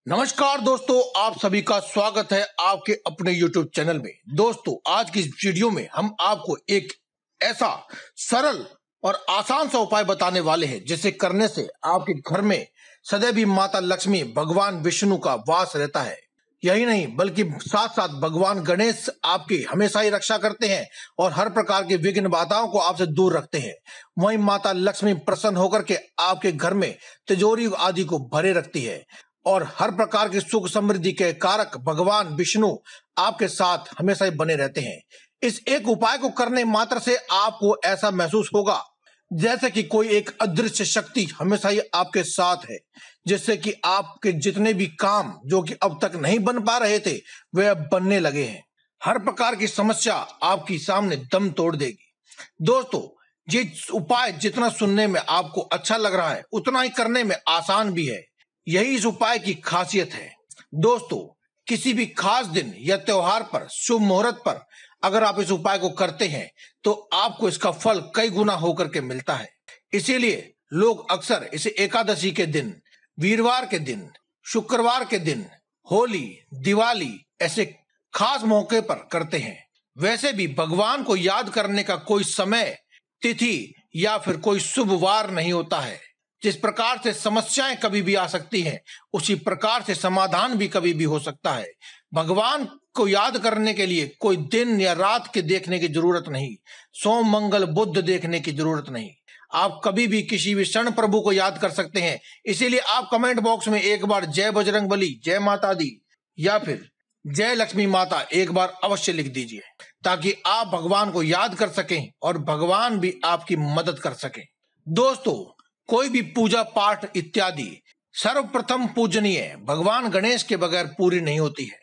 नमस्कार दोस्तों, आप सभी का स्वागत है आपके अपने YouTube चैनल में। दोस्तों, आज की इस वीडियो में हम आपको एक ऐसा सरल और आसान सा उपाय बताने वाले हैं जिसे करने से आपके घर में सदैव ही माता लक्ष्मी, भगवान विष्णु का वास रहता है। यही नहीं बल्कि साथ साथ भगवान गणेश आपकी हमेशा ही रक्षा करते हैं और हर प्रकार के विघ्न बाधाओं को आपसे दूर रखते हैं। वहीं माता लक्ष्मी प्रसन्न होकर के आपके घर में तिजोरी आदि को भरे रखती है और हर प्रकार की सुख समृद्धि के कारक भगवान विष्णु आपके साथ हमेशा ही बने रहते हैं। इस एक उपाय को करने मात्र से आपको ऐसा महसूस होगा जैसे कि कोई एक अदृश्य शक्ति हमेशा ही आपके साथ है, जिससे कि आपके जितने भी काम जो कि अब तक नहीं बन पा रहे थे वे अब बनने लगे हैं। हर प्रकार की समस्या आपकी सामने दम तोड़ देगी। दोस्तों, ये उपाय जितना सुनने में आपको अच्छा लग रहा है उतना ही करने में आसान भी है। यही इस उपाय की खासियत है। दोस्तों, किसी भी खास दिन या त्योहार पर, शुभ मुहूर्त पर अगर आप इस उपाय को करते हैं तो आपको इसका फल कई गुना होकर के मिलता है। इसीलिए लोग अक्सर इसे एकादशी के दिन, वीरवार के दिन, शुक्रवार के दिन, होली, दिवाली ऐसे खास मौके पर करते हैं। वैसे भी भगवान को याद करने का कोई समय, तिथि या फिर कोई शुभ वार नहीं होता है। जिस प्रकार से समस्याएं कभी भी आ सकती हैं, उसी प्रकार से समाधान भी कभी भी हो सकता है। भगवान को याद करने के लिए कोई दिन या रात के देखने की जरूरत नहीं, सोम मंगल बुध देखने की जरूरत नहीं। आप कभी भी किसी भी क्षण प्रभु को याद कर सकते हैं। इसीलिए आप कमेंट बॉक्स में एक बार जय बजरंगबली, जय माता दी या फिर जय लक्ष्मी माता एक बार अवश्य लिख दीजिए, ताकि आप भगवान को याद कर सकें और भगवान भी आपकी मदद कर सकें। दोस्तों, कोई भी पूजा पाठ इत्यादि सर्वप्रथम पूजनीय भगवान गणेश के बगैर पूरी नहीं होती है।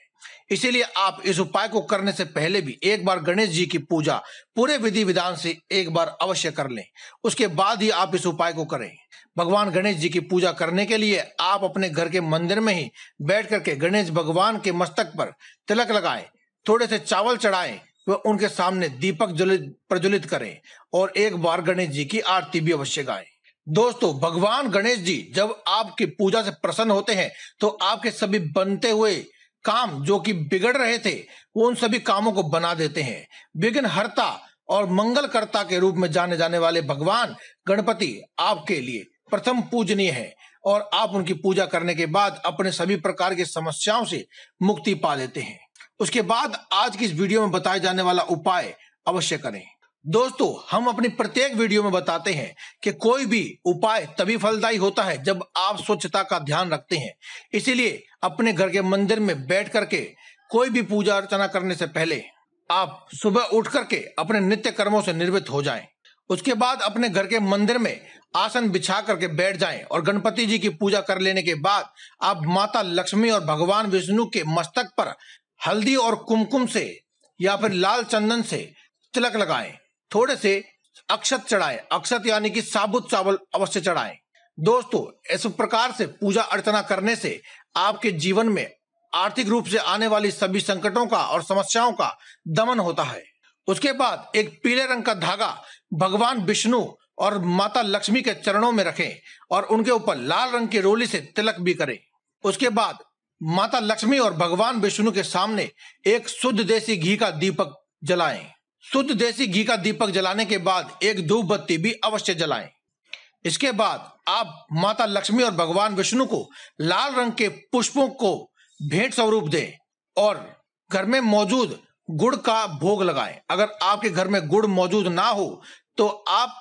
इसीलिए आप इस उपाय को करने से पहले भी एक बार गणेश जी की पूजा पूरे विधि विधान से एक बार अवश्य कर लें। उसके बाद ही आप इस उपाय को करें। भगवान गणेश जी की पूजा करने के लिए आप अपने घर के मंदिर में ही बैठ करके गणेश भगवान के मस्तक पर तिलक लगाएं, थोड़े से चावल चढ़ाएं व उनके सामने दीपक प्रज्वलित करें और एक बार गणेश जी की आरती भी अवश्य गाएं। दोस्तों, भगवान गणेश जी जब आपकी पूजा से प्रसन्न होते हैं तो आपके सभी बनते हुए काम जो कि बिगड़ रहे थे वो उन सभी कामों को बना देते हैं। विघ्नहर्ता और मंगलकर्ता के रूप में जाने जाने वाले भगवान गणपति आपके लिए प्रथम पूजनीय है और आप उनकी पूजा करने के बाद अपने सभी प्रकार की समस्याओं से मुक्ति पा लेते हैं। उसके बाद आज की इस वीडियो में बताए जाने वाला उपाय अवश्य करें। दोस्तों, हम अपनी प्रत्येक वीडियो में बताते हैं कि कोई भी उपाय तभी फलदायी होता है जब आप स्वच्छता का ध्यान रखते हैं। इसीलिए अपने घर के मंदिर में बैठ करके कोई भी पूजा अर्चना करने से पहले आप सुबह उठ करके अपने नित्य कर्मों से निवृत्त हो जाएं। उसके बाद अपने घर के मंदिर में आसन बिछा करके बैठ जाएं और गणपति जी की पूजा कर लेने के बाद आप माता लक्ष्मी और भगवान विष्णु के मस्तक पर हल्दी और कुमकुम से या फिर लाल चंदन से तिलक लगाएं। थोड़े से अक्षत चढ़ाएं। अक्षत यानी कि साबुत चावल अवश्य चढ़ाएं। दोस्तों, इस प्रकार से पूजा अर्चना करने से आपके जीवन में आर्थिक रूप से आने वाली सभी संकटों का और समस्याओं का दमन होता है। उसके बाद एक पीले रंग का धागा भगवान विष्णु और माता लक्ष्मी के चरणों में रखें और उनके ऊपर लाल रंग की रोली से तिलक भी करें। उसके बाद माता लक्ष्मी और भगवान विष्णु के सामने एक शुद्ध देसी घी का दीपक जलाएं। शुद्ध देसी घी का दीपक जलाने के बाद एक धूप बत्ती भी अवश्य जलाएं। इसके बाद आप माता लक्ष्मी और भगवान विष्णु को लाल रंग के पुष्पों को भेंट स्वरूप दें और घर में मौजूद गुड़ का भोग लगाएं। अगर आपके घर में गुड़ मौजूद ना हो तो आप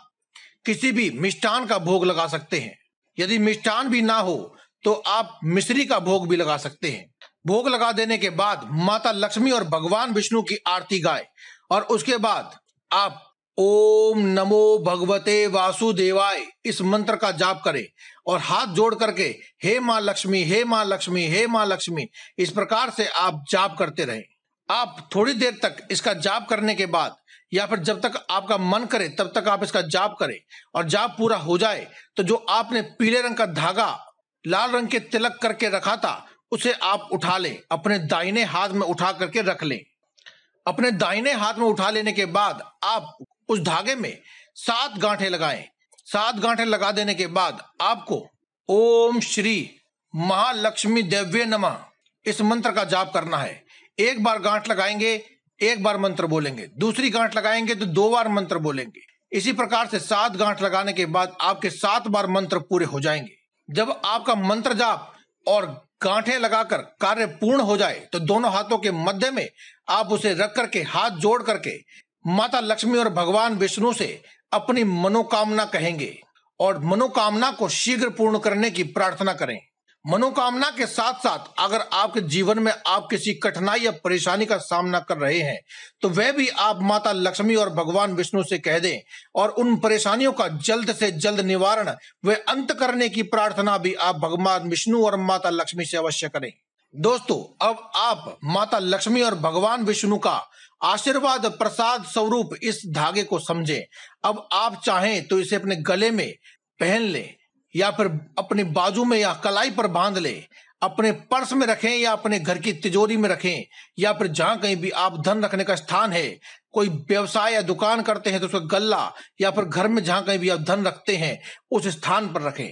किसी भी मिष्ठान का भोग लगा सकते हैं। यदि मिष्ठान भी ना हो तो आप मिश्री का भोग भी लगा सकते हैं। भोग लगा देने के बाद माता लक्ष्मी और भगवान विष्णु की आरती गाएं और उसके बाद आप ओम नमो भगवते वासुदेवाय इस मंत्र का जाप करें और हाथ जोड़ करके हे माँ लक्ष्मी, हे माँ लक्ष्मी, हे माँ लक्ष्मी इस प्रकार से आप जाप करते रहें। आप थोड़ी देर तक इसका जाप करने के बाद या फिर जब तक आपका मन करे तब तक आप इसका जाप करें और जाप पूरा हो जाए तो जो आपने पीले रंग का धागा लाल रंग के तिलक करके रखा था उसे आप उठा लें, अपने दाहिने हाथ में उठा करके रख लें। अपने दाहिने हाथ में उठा लेने के बाद आप उस धागे में 7 गांठें लगाएं। 7 गांठें लगा देने के बाद आपको ओम श्री महालक्ष्मी देव्ये नमः इस मंत्र का जाप करना है। एक बार गांठ लगाएंगे, एक बार मंत्र बोलेंगे, दूसरी गांठ लगाएंगे तो 2 बार मंत्र बोलेंगे। इसी प्रकार से 7 गांठ लगाने के बाद आपके 7 बार मंत्र पूरे हो जाएंगे। जब आपका मंत्र जाप और गांठें लगाकर कार्य पूर्ण हो जाए तो दोनों हाथों के मध्य में आप उसे रख करके हाथ जोड़ करके माता लक्ष्मी और भगवान विष्णु से अपनी मनोकामना कहेंगे और मनोकामना को शीघ्र पूर्ण करने की प्रार्थना करें। मनोकामना के साथ साथ अगर आपके जीवन में आप किसी कठिनाई या परेशानी का सामना कर रहे हैं तो वह भी आप माता लक्ष्मी और भगवान विष्णु से कह दें और उन परेशानियों का जल्द से जल्द निवारण व अंत करने की प्रार्थना भी आप भगवान विष्णु और माता लक्ष्मी से अवश्य करें। दोस्तों, अब आप माता लक्ष्मी और भगवान विष्णु का आशीर्वाद प्रसाद स्वरूप इस धागे को समझें। अब आप चाहें तो इसे अपने गले में पहन लें या फिर अपने बाजू में या कलाई पर बांध ले, अपने पर्स में रखें या अपने घर की तिजोरी में रखें या फिर जहां कहीं भी आप धन रखने का स्थान है, कोई व्यवसाय या दुकान करते हैं तो उसका गल्ला या फिर घर में जहां कहीं भी आप धन रखते हैं उस स्थान पर रखें।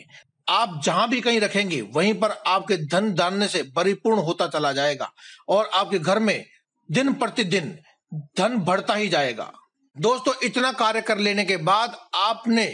आप जहां भी कहीं रखेंगे वहीं पर आपके धन धान्य से परिपूर्ण होता चला जाएगा और आपके घर में दिन प्रतिदिन धन बढ़ता ही जाएगा। दोस्तों, इतना कार्य कर लेने के बाद आपने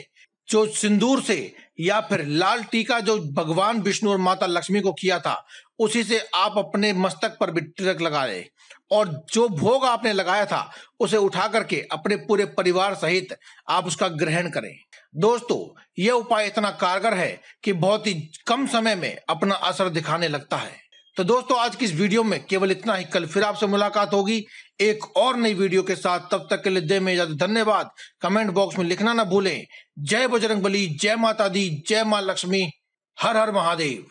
जो सिंदूर से या फिर लाल टीका जो भगवान विष्णु और माता लक्ष्मी को किया था उसी से आप अपने मस्तक पर भी तिलक लगा ले और जो भोग आपने लगाया था उसे उठा करके अपने पूरे परिवार सहित आप उसका ग्रहण करें। दोस्तों, यह उपाय इतना कारगर है कि बहुत ही कम समय में अपना असर दिखाने लगता है। तो दोस्तों, आज की इस वीडियो में केवल इतना ही। कल फिर आपसे मुलाकात होगी एक और नई वीडियो के साथ। तब तक के लिए दे में इजाजत। धन्यवाद। कमेंट बॉक्स में लिखना ना भूलें। जय बजरंगबली, जय माता दी, जय मां लक्ष्मी, हर हर महादेव।